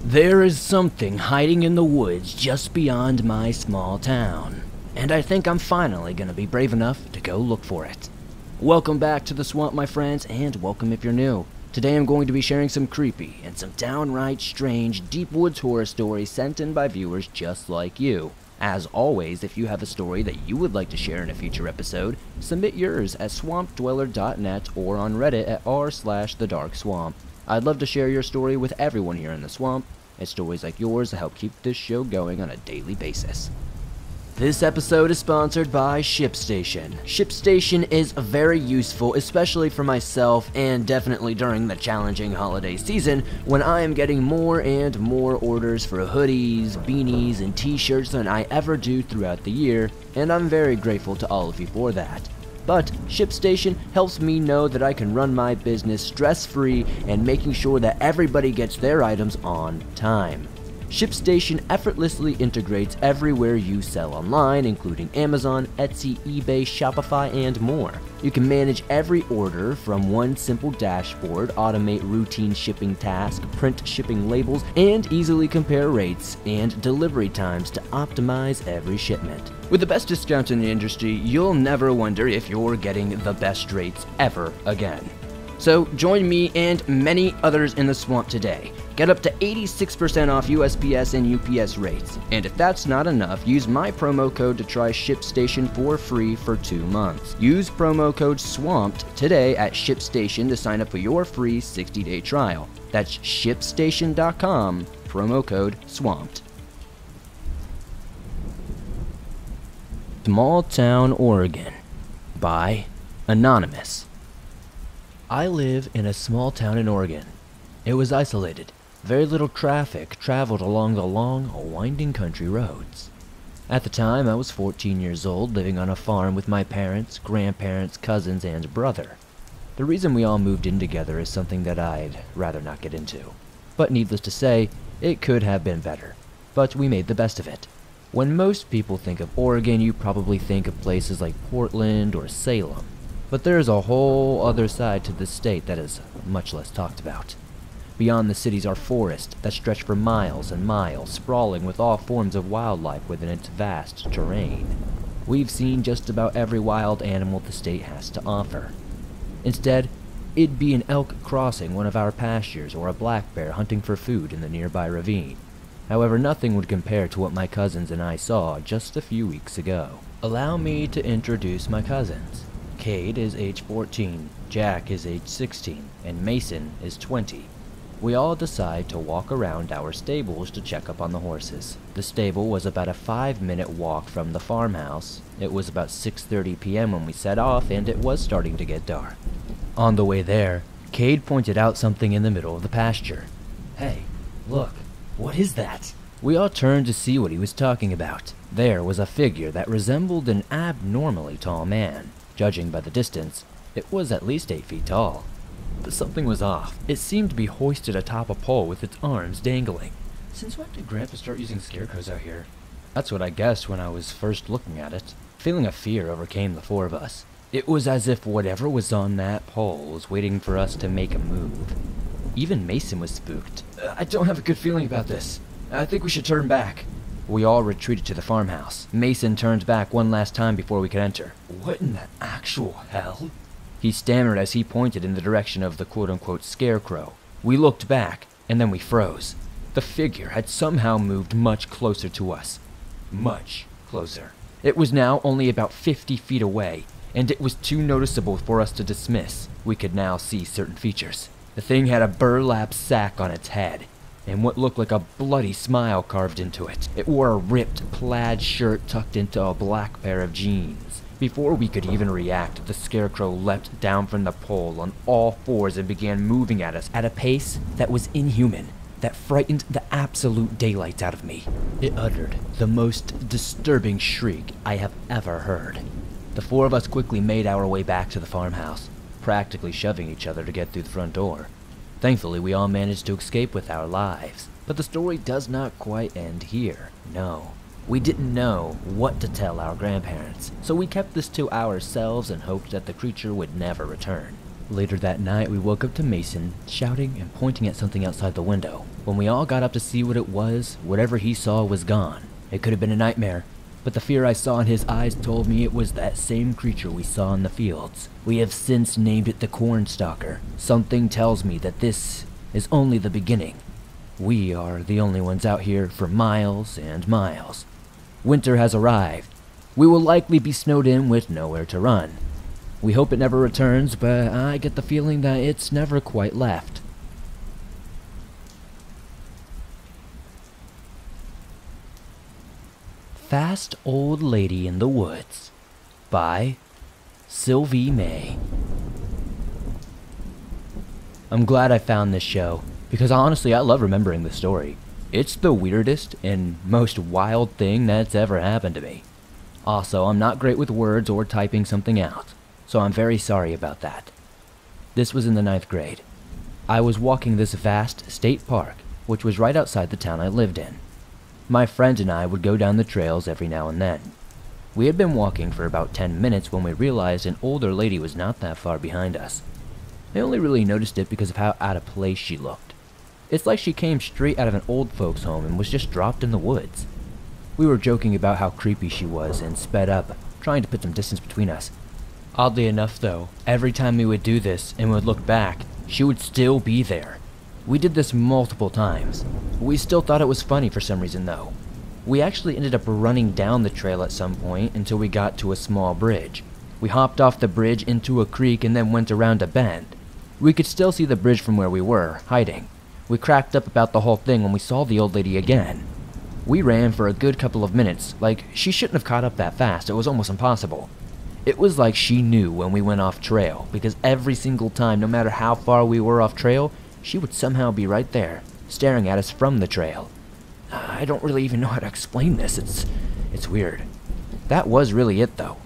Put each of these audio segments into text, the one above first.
There is something hiding in the woods just beyond my small town, and I think I'm finally gonna be brave enough to go look for it. Welcome back to the swamp, my friends, and welcome if you're new. Today I'm going to be sharing some creepy and some downright strange deep woods horror stories sent in by viewers just like you. As always, if you have a story that you would like to share in a future episode, submit yours at swampdweller.net or on Reddit at r/thedarkswamp. I'd love to share your story with everyone here in the swamp, and stories like yours help keep this show going on a daily basis. This episode is sponsored by Shipstation. Shipstation is very useful, especially for myself and definitely during the challenging holiday season when I am getting more and more orders for hoodies, beanies, and t-shirts than I ever do throughout the year, and I'm very grateful to all of you for that. But Shipstation helps me know that I can run my business stress-free and making sure that everybody gets their items on time. Shipstation effortlessly integrates everywhere you sell online, including Amazon, Etsy, eBay, Shopify, and more. You can manage every order from one simple dashboard, automate routine shipping tasks, print shipping labels, and easily compare rates and delivery times to optimize every shipment. With the best discounts in the industry, you'll never wonder if you're getting the best rates ever again. So join me and many others in the swamp today. Get up to 86% off USPS and UPS rates. And if that's not enough, use my promo code to try Shipstation for free for 2 months. Use promo code SWAMPED today at Shipstation to sign up for your free 60-day trial. That's shipstation.com, promo code SWAMPED. Small Town, Oregon by Anonymous. I live in a small town in Oregon. It was isolated. Very little traffic traveled along the long, winding country roads. At the time, I was 14 years old, living on a farm with my parents, grandparents, cousins, and brother. The reason we all moved in together is something that I'd rather not get into. But needless to say, it could have been better. But we made the best of it. When most people think of Oregon, you probably think of places like Portland or Salem. But there's a whole other side to this state that is much less talked about. Beyond the cities are forests that stretch for miles and miles, sprawling with all forms of wildlife within its vast terrain. We've seen just about every wild animal the state has to offer. Instead, it'd be an elk crossing one of our pastures or a black bear hunting for food in the nearby ravine. However, nothing would compare to what my cousins and I saw just a few weeks ago. Allow me to introduce my cousins. Cade is age 14, Jack is age 16, and Mason is 20. We all decide to walk around our stables to check up on the horses. The stable was about a 5-minute walk from the farmhouse. It was about 6:30 p.m. when we set off, and it was starting to get dark. On the way there, Cade pointed out something in the middle of the pasture. "Hey, look, what is that?" We all turned to see what he was talking about. There was a figure that resembled an abnormally tall man. Judging by the distance, it was at least 8 feet tall. But something was off. It seemed to be hoisted atop a pole with its arms dangling. Since when did Grandpa start using scarecrows out here? That's what I guessed when I was first looking at it. A feeling of fear overcame the 4 of us. It was as if whatever was on that pole was waiting for us to make a move. Even Mason was spooked. I don't have a good feeling about this. I think we should turn back. We all retreated to the farmhouse. Mason turned back one last time before we could enter. What in the actual hell? He stammered as he pointed in the direction of the quote-unquote scarecrow. We looked back, and then we froze. The figure had somehow moved much closer to us. Much closer. It was now only about 50 feet away, and it was too noticeable for us to dismiss. We could now see certain features. The thing had a burlap sack on its head, and what looked like a bloody smile carved into it. It wore a ripped plaid shirt tucked into a black pair of jeans. Before we could even react, the scarecrow leapt down from the pole on all 4s and began moving at us at a pace that was inhuman, that frightened the absolute daylights out of me. It uttered the most disturbing shriek I have ever heard. The 4 of us quickly made our way back to the farmhouse, practically shoving each other to get through the front door. Thankfully, we all managed to escape with our lives. But the story does not quite end here. No. We didn't know what to tell our grandparents, so we kept this to ourselves and hoped that the creature would never return. Later that night, we woke up to Mason shouting and pointing at something outside the window. When we all got up to see what it was, whatever he saw was gone. It could have been a nightmare, but the fear I saw in his eyes told me it was that same creature we saw in the fields. We have since named it the Cornstalker. Something tells me that this is only the beginning. We are the only ones out here for miles and miles. Winter has arrived. We will likely be snowed in with nowhere to run. We hope it never returns, but I get the feeling that it's never quite left. Fast Old Lady in the Woods by Silveemay. I'm glad I found this show, because honestly I love remembering the story. It's the weirdest and most wild thing that's ever happened to me. Also, I'm not great with words or typing something out, so I'm very sorry about that. This was in the 9th grade. I was walking this vast state park, which was right outside the town I lived in. My friend and I would go down the trails every now and then. We had been walking for about 10 minutes when we realized an older lady was not that far behind us. I only really noticed it because of how out of place she looked. It's like she came straight out of an old folks' home and was just dropped in the woods. We were joking about how creepy she was and sped up, trying to put some distance between us. Oddly enough though, every time we would do this and would look back, she would still be there. We did this multiple times. We still thought it was funny for some reason though. We actually ended up running down the trail at some point until we got to a small bridge. We hopped off the bridge into a creek and then went around a bend. We could still see the bridge from where we were, hiding. We cracked up about the whole thing when we saw the old lady again. We ran for a good couple of minutes, like she shouldn't have caught up that fast, it was almost impossible. It was like she knew when we went off trail, because every single time, no matter how far we were off trail, she would somehow be right there, staring at us from the trail. I don't really even know how to explain this, it's weird. That was really it though.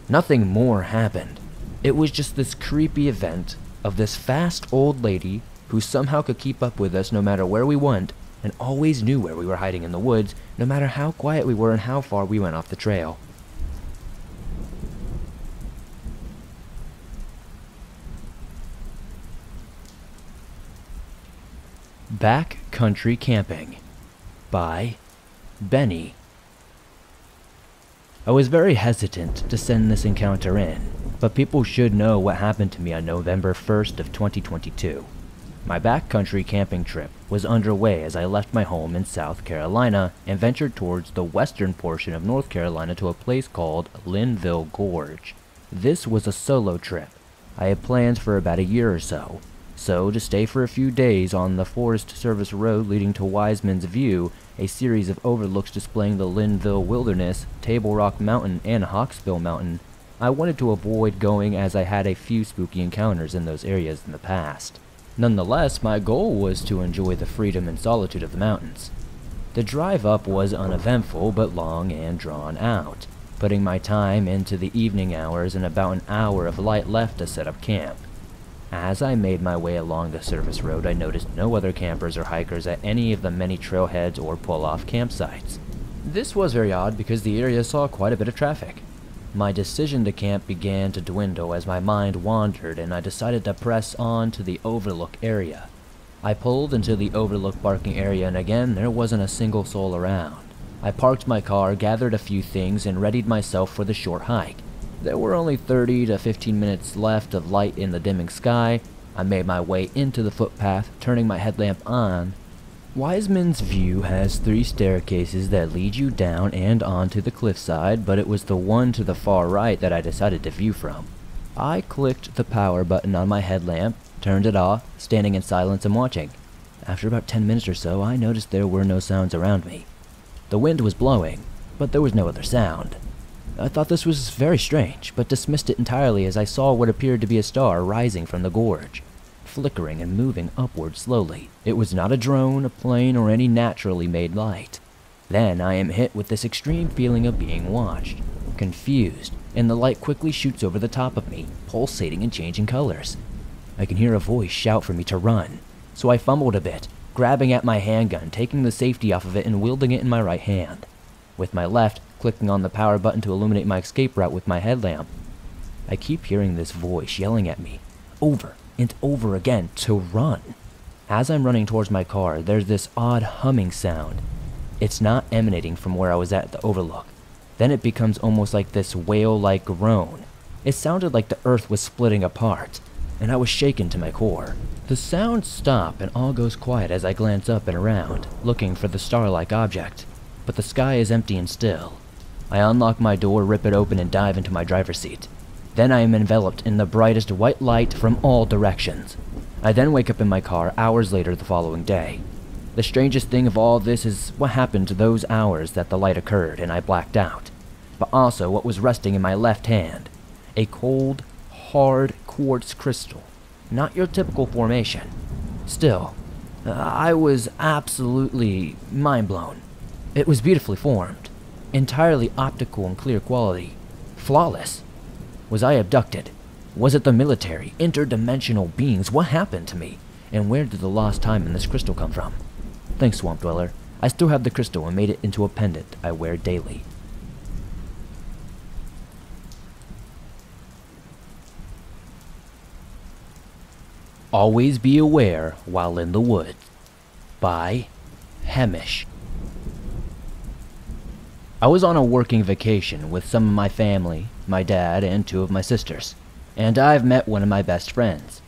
Nothing more happened. It was just this creepy event of this fast old lady who somehow could keep up with us no matter where we went, and always knew where we were hiding in the woods, no matter how quiet we were and how far we went off the trail. Backcountry Camping by Bennie. I was very hesitant to send this encounter in, but people should know what happened to me on November 1st of 2022. My backcountry camping trip was underway as I left my home in South Carolina and ventured towards the western portion of North Carolina to a place called Linville Gorge. This was a solo trip. I had plans for about a year or so to stay for a few days on the Forest Service road leading to Wiseman's View, a series of overlooks displaying the Linville Wilderness, Table Rock Mountain, and Hawksbill Mountain. I wanted to avoid going as I had a few spooky encounters in those areas in the past. Nonetheless, my goal was to enjoy the freedom and solitude of the mountains. The drive up was uneventful but long and drawn out, putting my time into the evening hours and about an hour of light left to set up camp. As I made my way along the service road, I noticed no other campers or hikers at any of the many trailheads or pull-off campsites. This was very odd because the area saw quite a bit of traffic. My decision to camp began to dwindle as my mind wandered, and I decided to press on to the overlook area. I pulled into the overlook parking area, and again there wasn't a single soul around. I parked my car, gathered a few things, and readied myself for the short hike. There were only 30 to 15 minutes left of light in the dimming sky. I made my way into the footpath, turning my headlamp on. Wiseman's View has 3 staircases that lead you down and onto the cliffside, but it was the one to the far right that I decided to view from. I clicked the power button on my headlamp, turned it off, standing in silence and watching. After about 10 minutes or so, I noticed there were no sounds around me. The wind was blowing, but there was no other sound. I thought this was very strange, but dismissed it entirely as I saw what appeared to be a star rising from the gorge, flickering and moving upward slowly. It was not a drone, a plane, or any naturally made light. Then I am hit with this extreme feeling of being watched, confused, and the light quickly shoots over the top of me, pulsating and changing colors. I can hear a voice shout for me to run, so I fumbled a bit, grabbing at my handgun, taking the safety off of it and wielding it in my right hand. With my left, clicking on the power button to illuminate my escape route with my headlamp. I keep hearing this voice yelling at me, over and over again to run. As I'm running towards my car, there's this odd humming sound. It's not emanating from where I was at the overlook. Then it becomes almost like this wail-like groan. It sounded like the earth was splitting apart, and I was shaken to my core. The sounds stop and all goes quiet as I glance up and around, looking for the star-like object. But the sky is empty and still. I unlock my door, rip it open, and dive into my driver's seat. Then I am enveloped in the brightest white light from all directions. I then wake up in my car hours later the following day. The strangest thing of all this is what happened to those hours that the light occurred and I blacked out. But also what was resting in my left hand. A cold, hard quartz crystal. Not your typical formation. Still, I was absolutely mind-blown. It was beautifully formed. Entirely optical and clear quality. Flawless. Was I abducted? Was it the military? Interdimensional beings? What happened to me? And where did the lost time in this crystal come from? Thanks, Swamp Dweller. I still have the crystal and made it into a pendant I wear daily. Always be aware while in the woods. By Hemish. I was on a working vacation with some of my family, my dad, and 2 of my sisters, and I've met one of my best friends.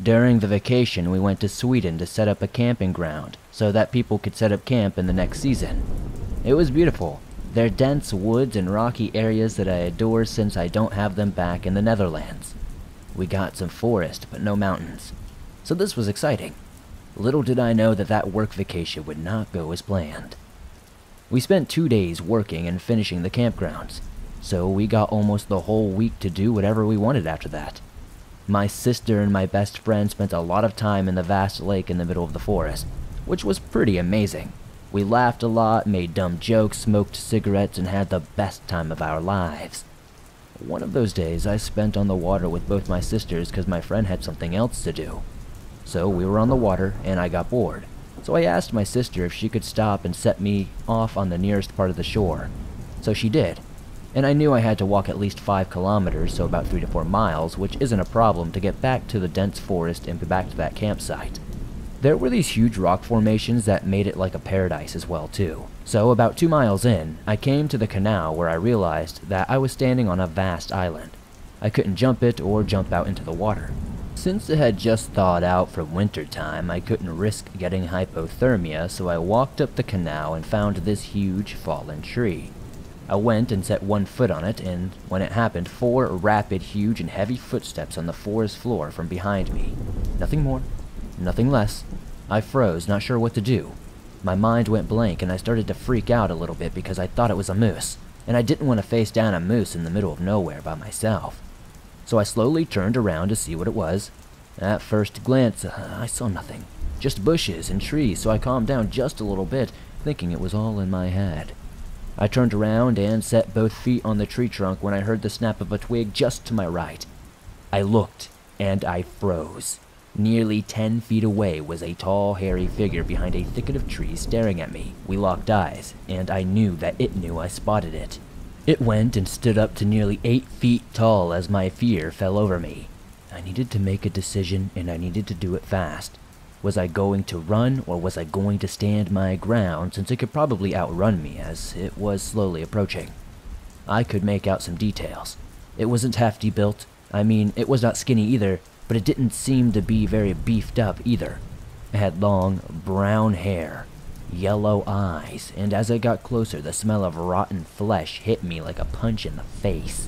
During the vacation, we went to Sweden to set up a camping ground so that people could set up camp in the next season. It was beautiful. They're dense woods and rocky areas that I adore since I don't have them back in the Netherlands. We got some forest, but no mountains. So this was exciting. Little did I know that that work vacation would not go as planned. We spent 2 days working and finishing the campgrounds, so we got almost the whole week to do whatever we wanted after that. My sister and my best friend spent a lot of time in the vast lake in the middle of the forest, which was pretty amazing. We laughed a lot, made dumb jokes, smoked cigarettes, and had the best time of our lives. One of those days I spent on the water with both my sisters because my friend had something else to do. So we were on the water, and I got bored. So I asked my sister if she could stop and set me off on the nearest part of the shore. So she did. And I knew I had to walk at least 5 kilometers, so about 3 to 4 miles, which isn't a problem to get back to the dense forest and back to that campsite. There were these huge rock formations that made it like a paradise as well too. So about 2 miles in, I came to the canal where I realized that I was standing on a vast island. I couldn't jump it or jump out into the water. Since it had just thawed out from winter time, I couldn't risk getting hypothermia, so I walked up the canal and found this huge fallen tree. I went and set 1 foot on it, and when it happened, 4 rapid, huge, and heavy footsteps on the forest floor from behind me. Nothing more, nothing less. I froze, not sure what to do. My mind went blank, and I started to freak out a little bit because I thought it was a moose, and I didn't want to face down a moose in the middle of nowhere by myself. So I slowly turned around to see what it was. At first glance, I saw nothing. Just bushes and trees, so I calmed down just a little bit, thinking it was all in my head. I turned around and set both feet on the tree trunk when I heard the snap of a twig just to my right. I looked, and I froze. Nearly 10 feet away was a tall, hairy figure behind a thicket of trees staring at me. We locked eyes, and I knew that it knew I spotted it. It went and stood up to nearly 8 feet tall as my fear fell over me. I needed to make a decision, and I needed to do it fast. Was I going to run, or was I going to stand my ground, since it could probably outrun me as it was slowly approaching? I could make out some details. It wasn't hefty built. I mean, it was not skinny either, but it didn't seem to be very beefed up either. It had long, brown hair, yellow eyes, and as I got closer, the smell of rotten flesh hit me like a punch in the face.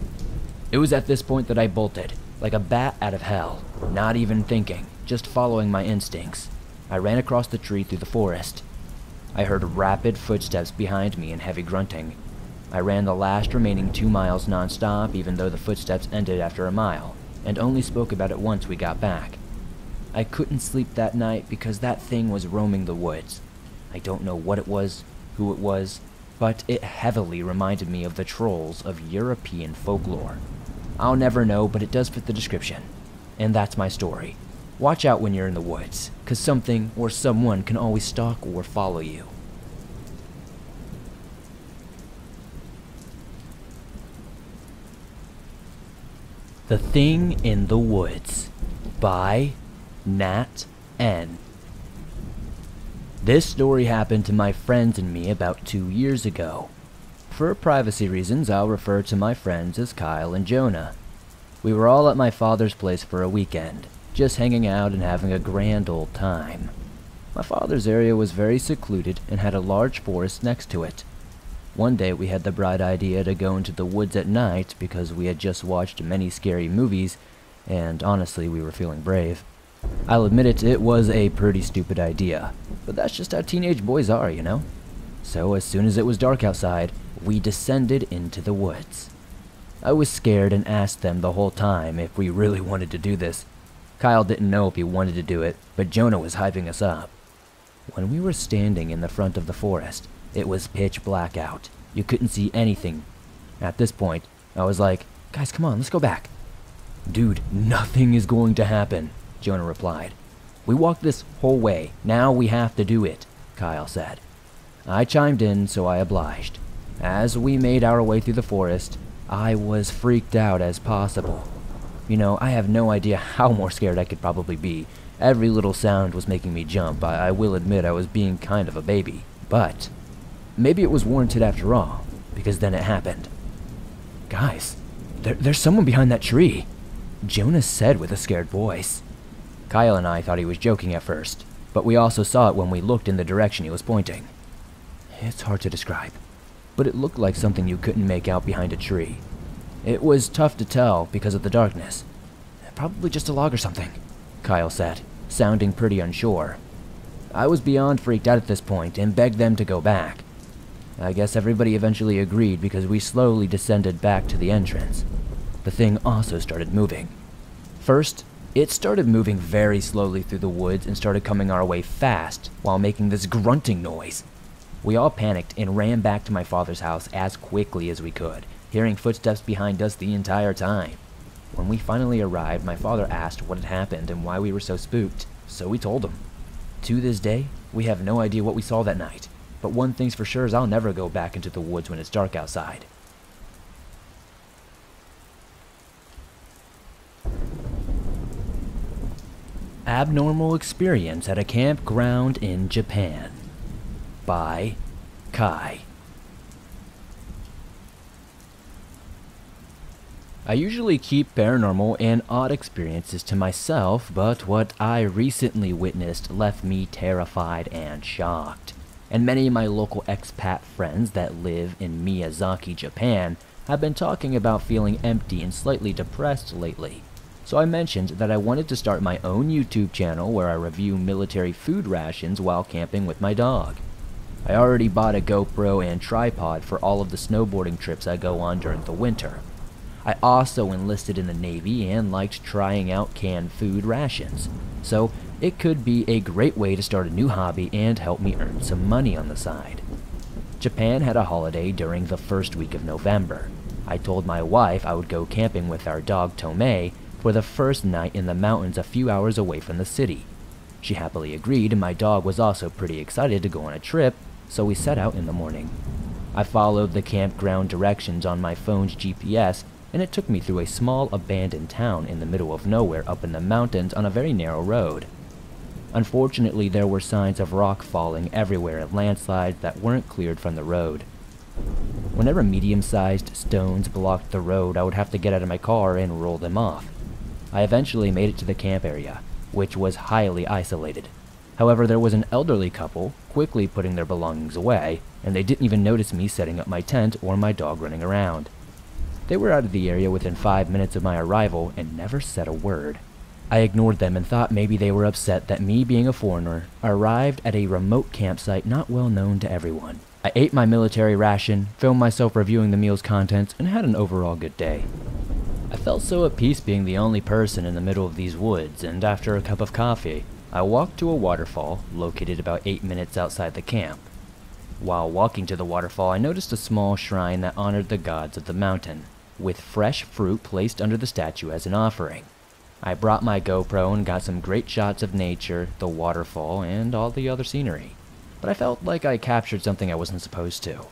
It was at this point that I bolted, like a bat out of hell, not even thinking, just following my instincts. I ran across the tree through the forest. I heard rapid footsteps behind me and heavy grunting. I ran the last remaining 2 miles non-stop, even though the footsteps ended after a mile, and only spoke about it once we got back. I couldn't sleep that night because that thing was roaming the woods. I don't know what it was, who it was, but it heavily reminded me of the trolls of European folklore. I'll never know, but it does fit the description. And that's my story. Watch out when you're in the woods, 'cause something or someone can always stalk or follow you. The Thing in the Woods. by Nat N. This story happened to my friends and me about 2 years ago. For privacy reasons, I'll refer to my friends as Kyle and Jonah. We were all at my father's place for a weekend, just hanging out and having a grand old time. My father's area was very secluded and had a large forest next to it. One day we had the bright idea to go into the woods at night because we had just watched many scary movies, and honestly we were feeling brave. I'll admit it was a pretty stupid idea, but that's just how teenage boys are, you know? So as soon as it was dark outside, we descended into the woods. I was scared and asked them the whole time if we really wanted to do this. Kyle didn't know if he wanted to do it, but Jonah was hyping us up. When we were standing in the front of the forest, it was pitch black out. You couldn't see anything. At this point, I was like, "Guys, come on, let's go back." "Dude, nothing is going to happen," Jonah replied. "We walked this whole way. Now we have to do it," Kyle said. I chimed in, so I obliged. As we made our way through the forest, I was freaked out as possible. You know, I have no idea how more scared I could probably be. Every little sound was making me jump. I will admit I was being kind of a baby. But maybe it was warranted after all, because then it happened. "Guys, there's someone behind that tree," Jonah said with a scared voice. Kyle and I thought he was joking at first, but we also saw it when we looked in the direction he was pointing. It's hard to describe, but it looked like something you couldn't make out behind a tree. It was tough to tell because of the darkness. "Probably just a log or something," Kyle said, sounding pretty unsure. I was beyond freaked out at this point and begged them to go back. I guess everybody eventually agreed because we slowly descended back to the entrance. The thing also started moving. First, it started moving very slowly through the woods and started coming our way fast while making this grunting noise. We all panicked and ran back to my father's house as quickly as we could, hearing footsteps behind us the entire time. When we finally arrived, my father asked what had happened and why we were so spooked, so we told him. To this day, we have no idea what we saw that night, but one thing's for sure is I'll never go back into the woods when it's dark outside. Abnormal Experience at a Campground in Japan by Kai. I usually keep paranormal and odd experiences to myself, but what I recently witnessed left me terrified and shocked. And many of my local expat friends that live in Miyazaki, Japan, have been talking about feeling empty and slightly depressed lately. So I mentioned that I wanted to start my own YouTube channel where I review military food rations while camping with my dog. I already bought a GoPro and tripod for all of the snowboarding trips I go on during the winter. I also enlisted in the Navy and liked trying out canned food rations, so it could be a great way to start a new hobby and help me earn some money on the side. Japan had a holiday during the first week of November. I told my wife I would go camping with our dog Tomei for the first night in the mountains a few hours away from the city. She happily agreed, and my dog was also pretty excited to go on a trip, so we set out in the morning. I followed the campground directions on my phone's GPS, and it took me through a small abandoned town in the middle of nowhere up in the mountains on a very narrow road. Unfortunately, there were signs of rock falling everywhere and landslides that weren't cleared from the road. Whenever medium-sized stones blocked the road, I would have to get out of my car and roll them off. I eventually made it to the camp area, which was highly isolated. However, there was an elderly couple quickly putting their belongings away, and they didn't even notice me setting up my tent or my dog running around. They were out of the area within 5 minutes of my arrival and never said a word. I ignored them and thought maybe they were upset that me, being a foreigner, arrived at a remote campsite not well known to everyone. I ate my military ration, filmed myself reviewing the meal's contents, and had an overall good day. I felt so at peace being the only person in the middle of these woods, and after a cup of coffee, I walked to a waterfall located about 8 minutes outside the camp. While walking to the waterfall, I noticed a small shrine that honored the gods of the mountain, with fresh fruit placed under the statue as an offering. I brought my GoPro and got some great shots of nature, the waterfall, and all the other scenery. But I felt like I captured something I wasn't supposed to.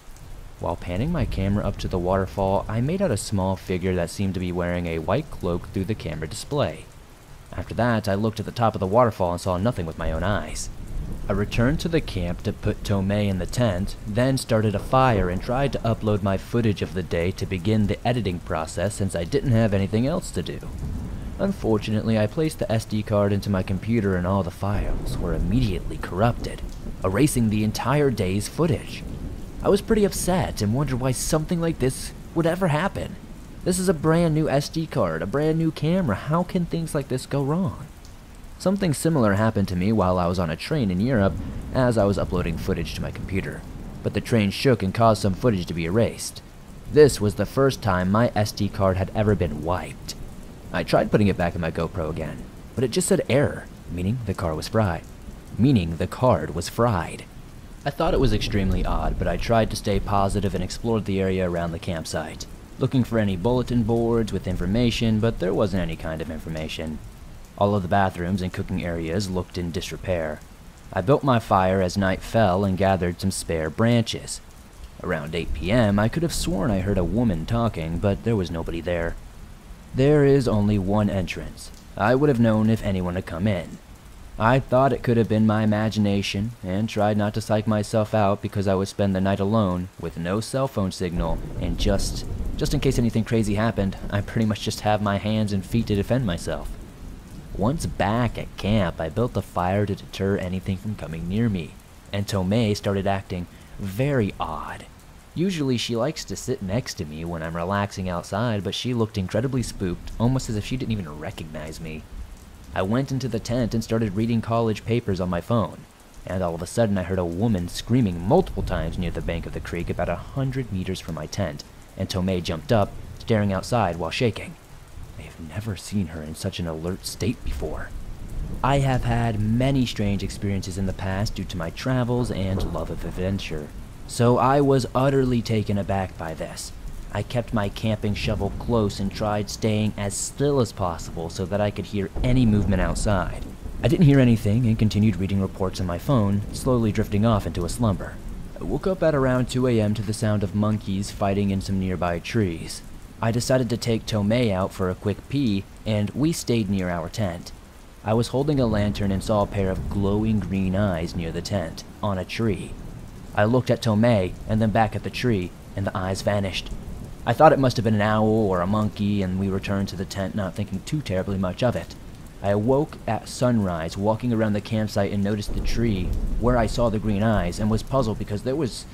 While panning my camera up to the waterfall, I made out a small figure that seemed to be wearing a white cloak through the camera display. After that, I looked at the top of the waterfall and saw nothing with my own eyes. I returned to the camp to put Tomei in the tent, then started a fire and tried to upload my footage of the day to begin the editing process since I didn't have anything else to do. Unfortunately, I placed the SD card into my computer and all the files were immediately corrupted, erasing the entire day's footage. I was pretty upset and wondered why something like this would ever happen. This is a brand new SD card, a brand new camera. How can things like this go wrong? Something similar happened to me while I was on a train in Europe as I was uploading footage to my computer, but the train shook and caused some footage to be erased. This was the first time my SD card had ever been wiped. I tried putting it back in my GoPro again, but it just said error, meaning the card was fried. I thought it was extremely odd, but I tried to stay positive and explored the area around the campsite, looking for any bulletin boards with information, but there wasn't any kind of information. All of the bathrooms and cooking areas looked in disrepair. I built my fire as night fell and gathered some spare branches. Around 8 p.m., I could have sworn I heard a woman talking, but there was nobody there. There is only one entrance. I would have known if anyone had come in. I thought it could have been my imagination, and tried not to psych myself out because I would spend the night alone, with no cell phone signal, and just in case anything crazy happened, I pretty much just have my hands and feet to defend myself. Once back at camp, I built a fire to deter anything from coming near me, and Tomei started acting very odd. Usually she likes to sit next to me when I'm relaxing outside, but she looked incredibly spooked, almost as if she didn't even recognize me. I went into the tent and started reading college papers on my phone, and all of a sudden I heard a woman screaming multiple times near the bank of the creek about 100 meters from my tent, and Tomei jumped up, staring outside while shaking. I have never seen her in such an alert state before. I have had many strange experiences in the past due to my travels and love of adventure, so I was utterly taken aback by this. I kept my camping shovel close and tried staying as still as possible so that I could hear any movement outside. I didn't hear anything and continued reading reports on my phone, slowly drifting off into a slumber. I woke up at around 2 a.m. to the sound of monkeys fighting in some nearby trees. I decided to take Tomei out for a quick pee, and we stayed near our tent. I was holding a lantern and saw a pair of glowing green eyes near the tent, on a tree. I looked at Tomei, and then back at the tree, and the eyes vanished. I thought it must have been an owl or a monkey, and we returned to the tent not thinking too terribly much of it. I awoke at sunrise, walking around the campsite and noticed the tree where I saw the green eyes, and was puzzled because there was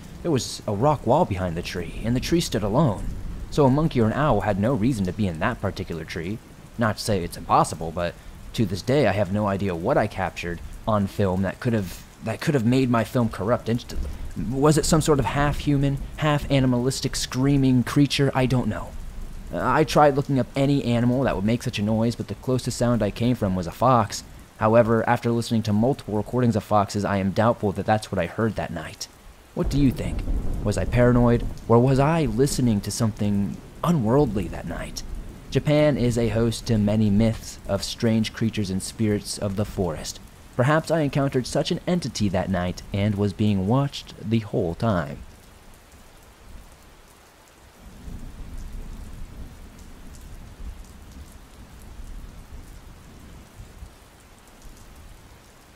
a rock wall behind the tree, and the tree stood alone. So a monkey or an owl had no reason to be in that particular tree. Not to say it's impossible, but to this day I have no idea what I captured on film that could have made my film corrupt instantly. Was it some sort of half-human, half-animalistic screaming creature? I don't know. I tried looking up any animal that would make such a noise, but the closest sound I came from was a fox. However, after listening to multiple recordings of foxes, I am doubtful that that's what I heard that night. What do you think? Was I paranoid, or was I listening to something unworldly that night? Japan is a host to many myths of strange creatures and spirits of the forest. Perhaps I encountered such an entity that night and was being watched the whole time.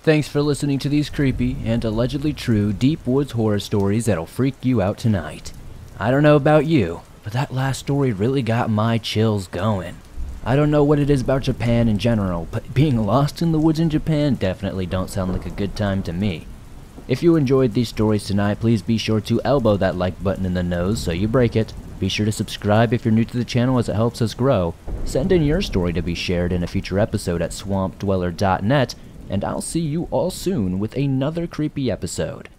Thanks for listening to these creepy and allegedly true deep woods horror stories that'll freak you out tonight. I don't know about you, but that last story really got my chills going. I don't know what it is about Japan in general, but being lost in the woods in Japan definitely don't sound like a good time to me. If you enjoyed these stories tonight, please be sure to elbow that like button in the nose so you break it. Be sure to subscribe if you're new to the channel as it helps us grow. Send in your story to be shared in a future episode at swampdweller.net, and I'll see you all soon with another creepy episode.